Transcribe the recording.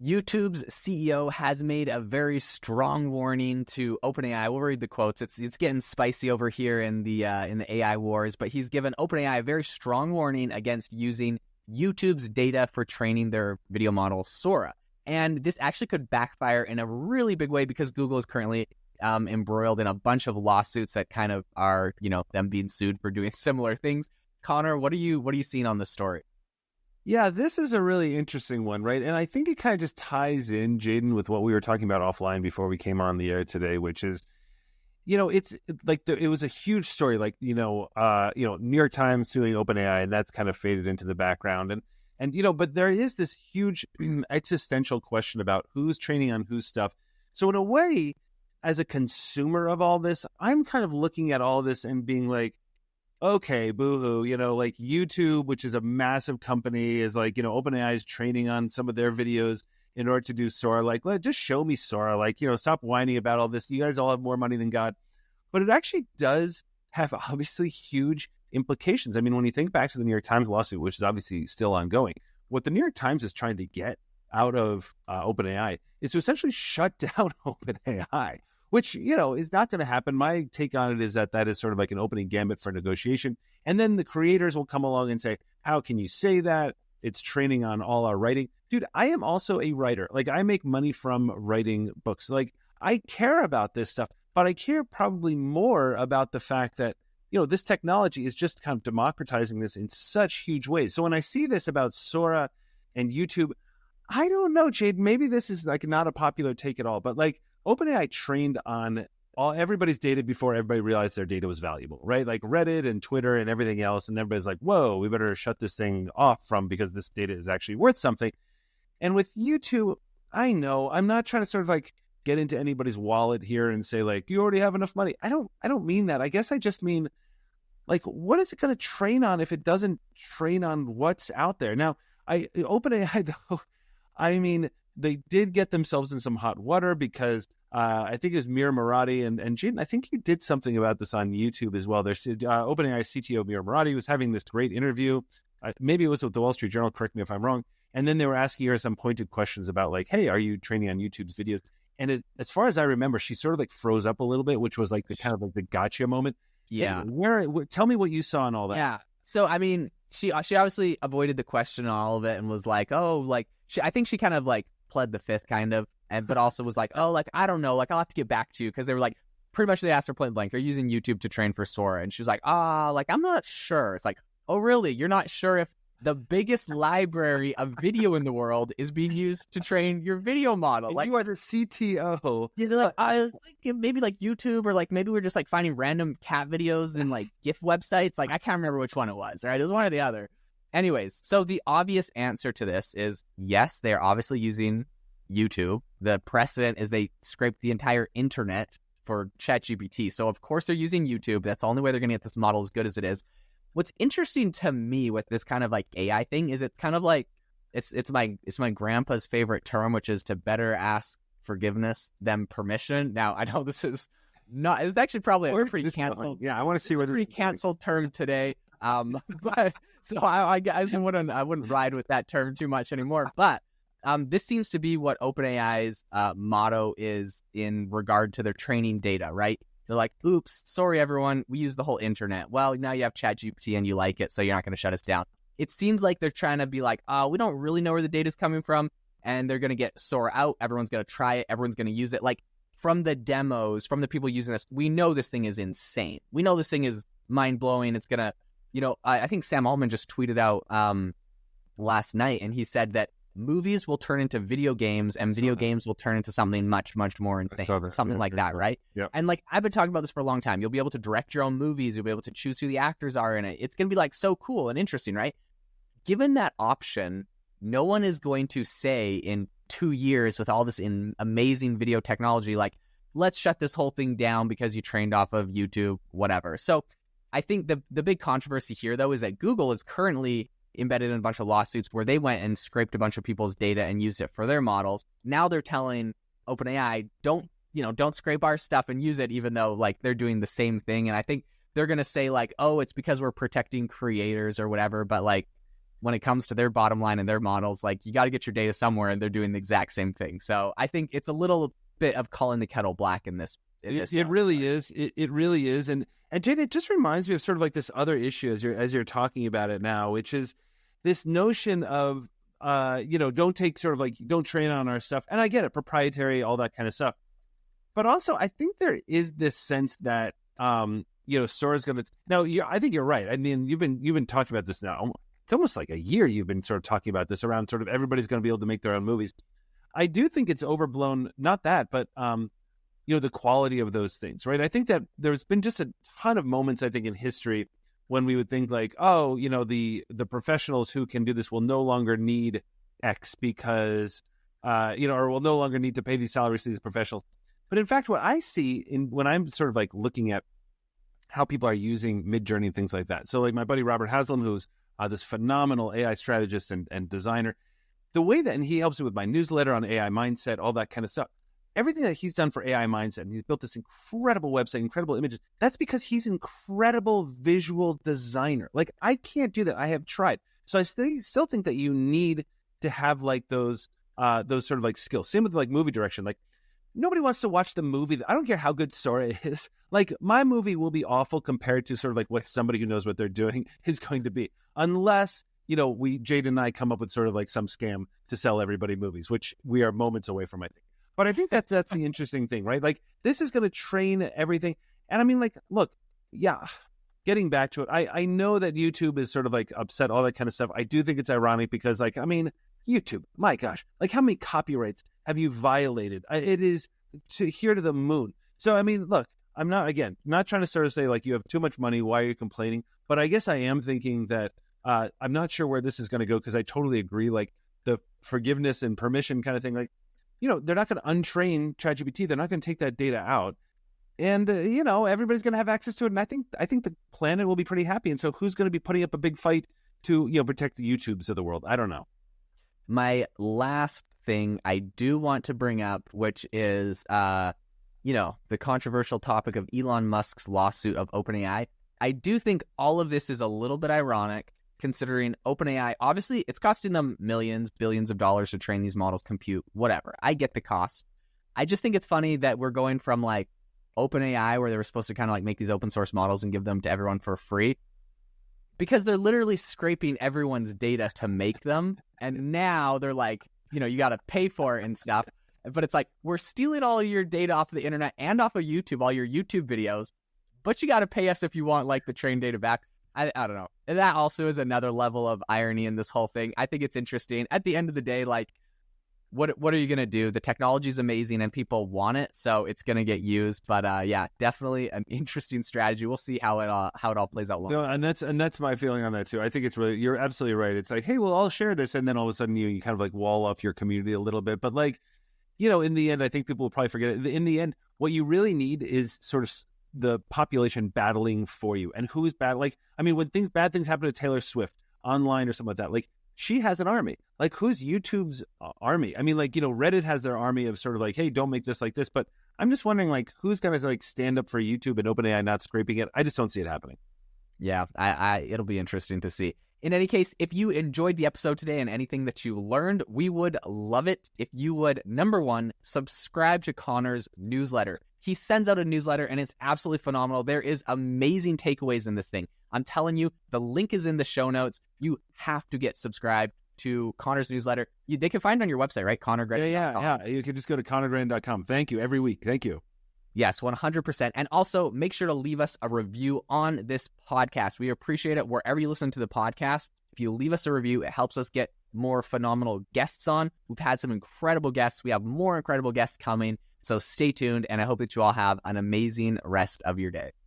YouTube's CEO has made a very strong warning to OpenAI. We'll read the quotes. It's getting spicy over here in the AI wars, but he's given OpenAI a very strong warning against using YouTube's data for training their video model Sora. And this actually could backfire in a really big way because Google is currently embroiled in a bunch of lawsuits that kind of are, them being sued for doing similar things. Connor, what are you seeing on this story? Yeah, this is a really interesting one, right? And I think it kind of just ties in, Jaden, with what we were talking about offline before we came on the air today, which is, it's like it was a huge story, like, New York Times suing OpenAI, and that's kind of faded into the background. And but there is this huge existential question about who's training on whose stuff. So in a way, as a consumer of all this, I'm kind of looking at all this and being like, okay, boohoo, like YouTube, which is a massive company, is like, OpenAI is training on some of their videos in order to do Sora. Like, just show me Sora. Like, stop whining about all this. You guys all have more money than God. But it actually does have obviously huge implications. I mean, when you think back to the New York Times lawsuit, which is obviously still ongoing, what the New York Times is trying to get out of OpenAI is to essentially shut down OpenAI, which, is not going to happen. My take on it is that is sort of like an opening gambit for negotiation. And then the creators will come along and say, how can you say that? It's training on all our writing. Dude, I am also a writer. Like, I make money from writing books. Like, I care about this stuff, but I care probably more about the fact that, this technology is just kind of democratizing this in such huge ways. So when I see this about Sora and YouTube, I don't know, Jade, maybe this is like not a popular take at all, but like, OpenAI trained on everybody's data before everybody realized their data was valuable, right? Like Reddit and Twitter and everything else. And everybody's like, whoa, we better shut this thing off because this data is actually worth something. And with YouTube, I know I'm not trying to sort of like get into anybody's wallet here and say like, you already have enough money. I don't mean that. I guess I just mean like, what is it going to train on if it doesn't train on what's out there? Now, OpenAI though, I mean, they did get themselves in some hot water because I think it was Mir Murati and Jin, I think you did something about this on YouTube as well. There's OpenAI CTO Mir Murati was having this great interview. Maybe it was with the Wall Street Journal, correct me if I'm wrong. And then they were asking her some pointed questions about like, hey, are you training on YouTube's videos? And as far as I remember, she sort of like froze up a little bit, which was like the kind of like the gotcha moment. Yeah. Tell me what you saw in all that. Yeah. So, I mean, she obviously avoided the question on all of it and was like, oh, like, I think she kind of like pled the fifth kind of, but also was like, oh, like, I don't know, like, I'll have to get back to you, because they were like, pretty much they asked her point blank, are you using YouTube to train for Sora? And she was like, like, I'm not sure. It's like, oh, really? You're not sure if the biggest library of video in the world is being used to train your video model? And like, you are the CTO. Yeah, like, I was thinking maybe like YouTube, or like maybe we're just like finding random cat videos and like GIF websites. Like, I can't remember which one it was, right? It was one or the other. Anyways, so the obvious answer to this is yes, they are obviously using YouTube. The precedent is they scraped the entire internet for ChatGPT. So of course they're using YouTube. That's the only way they're going to get this model as good as it is. What's interesting to me with this kind of like AI thing is it's kind of like it's my grandpa's favorite term, which is to better ask forgiveness than permission. Now, I know this is not, it's actually probably a pretty canceled. Yeah, I want to see where this pretty canceled term today. But so I wouldn't ride with that term too much anymore. But this seems to be what OpenAI's motto is in regard to their training data, right? They're like, oops, sorry, everyone, we use the whole internet. Well, now you have ChatGPT and you like it, so you're not going to shut us down. It seems like they're trying to be like, we don't really know where the data's coming from, and they're going to get Sora out. Everyone's going to try it. Everyone's going to use it. Like, from the demos, from the people using this, we know this thing is insane. We know this thing is mind-blowing. It's going to, I think Sam Altman just tweeted out last night, and he said that movies will turn into video games, and video games will turn into something much, much more insane. Something like that, right? Yeah. And like, I've been talking about this for a long time. You'll be able to direct your own movies. You'll be able to choose who the actors are in it. It's going to be like so cool and interesting, right? Given that option, no one is going to say in 2 years with all this amazing video technology, like, let's shut this whole thing down because you trained off of YouTube, whatever. So I think the big controversy here, though, is that Google is currently embedded in a bunch of lawsuits where they went and scraped a bunch of people's data and used it for their models. Now they're telling OpenAI, don't scrape our stuff and use it, even though like they're doing the same thing. And I think they're going to say like, oh, it's because we're protecting creators or whatever. But like, when it comes to their bottom line and their models, like you got to get your data somewhere, and they're doing the exact same thing. So I think it's a little bit of calling the kettle black in this. It really is. It really is. And Jade, it just reminds me of sort of like this other issue as you're talking about it now, which is this notion of don't train on our stuff. And I get it, proprietary, all that kind of stuff. But also, I think there is this sense that Sora's going to. Now, I think you're right. I mean, you've been talking about this now. It's almost like a year you've been sort of talking about this around sort of everybody's going to be able to make their own movies. I do think it's overblown. Not that, but the quality of those things, right? I think that there's been just a ton of moments, I think, in history when we would think like, oh, the professionals who can do this will no longer need X because, or will no longer need to pay these salaries to these professionals. But in fact, what I see when I'm sort of like looking at how people are using Midjourney and things like that. So like my buddy Robert Haslam, who's this phenomenal AI strategist and designer, the way that, and he helps me with my newsletter on AI mindset, all that kind of stuff. Everything that he's done for AI mindset, and he's built this incredible website, incredible images. That's because he's an incredible visual designer. Like I can't do that. I have tried. So I still think that you need to have like those sort of like skills. Same with like movie direction. Like nobody wants to watch the movie. I don't care how good Sora is. Like my movie will be awful compared to sort of like what somebody who knows what they're doing is going to be, unless Jade and I come up with sort of like some scam to sell everybody movies, which we are moments away from, I think. But I think that's the interesting thing, right? Like this is going to train everything. And I mean, like, look, yeah, getting back to it, I know that YouTube is sort of like upset, all that kind of stuff. I do think it's ironic because, like, I mean, YouTube, my gosh, like how many copyrights have you violated? It is here to the moon. So, I mean, look, I'm not trying to sort of say like you have too much money, why are you complaining? But I guess I am thinking that I'm not sure where this is going to go because I totally agree, like the forgiveness and permission kind of thing, like, they're not going to untrain ChatGPT. They're not going to take that data out. And, everybody's going to have access to it. And I think the planet will be pretty happy. And so who's going to be putting up a big fight to, protect the YouTubes of the world? I don't know. My last thing I do want to bring up, which is, the controversial topic of Elon Musk's lawsuit of OpenAI. I do think all of this is a little bit ironic, considering OpenAI, obviously, it's costing them millions, billions of dollars to train these models, compute, whatever. I get the cost. I just think it's funny that we're going from like OpenAI, where they were supposed to kind of like make these open source models and give them to everyone for free, because they're literally scraping everyone's data to make them. And now they're like, you got to pay for it and stuff. But it's like, we're stealing all of your data off of the internet and off of YouTube, all your YouTube videos, but you got to pay us if you want like the trained data back. I don't know. And that also is another level of irony in this whole thing. I think it's interesting. At the end of the day, like, what are you going to do? The technology is amazing and people want it, so it's going to get used. But yeah, definitely an interesting strategy. We'll see how it all plays out. No, and that's my feeling on that too. I think it's really, you're absolutely right. It's like, hey, well, I'll share this, and then all of a sudden you kind of like wall off your community a little bit. But like, in the end, I think people will probably forget it. In the end, what you really need is sort of the population battling for you. And who's bad? Like, I mean, when bad things happen to Taylor Swift online or something like that, like she has an army. Like, who's YouTube's army? I mean, like, Reddit has their army of sort of like, hey, don't make this like this. But I'm just wondering, like, who's going to like stand up for YouTube and OpenAI not scraping it? I just don't see it happening. Yeah, it'll be interesting to see. In any case, if you enjoyed the episode today and anything that you learned, we would love it if you would, number one, subscribe to Connor's newsletter. He sends out a newsletter and it's absolutely phenomenal. There is amazing takeaways in this thing. I'm telling you, the link is in the show notes. You have to get subscribed to Connor's newsletter. They can find it on your website, right? ConnorGrandin.com. Yeah. You can just go to ConnorGrandin.com. Thank you. Every week. Thank you. Yes, 100%. And also make sure to leave us a review on this podcast. We appreciate it wherever you listen to the podcast. If you leave us a review, it helps us get more phenomenal guests on. We've had some incredible guests. We have more incredible guests coming. So stay tuned, and I hope that you all have an amazing rest of your day.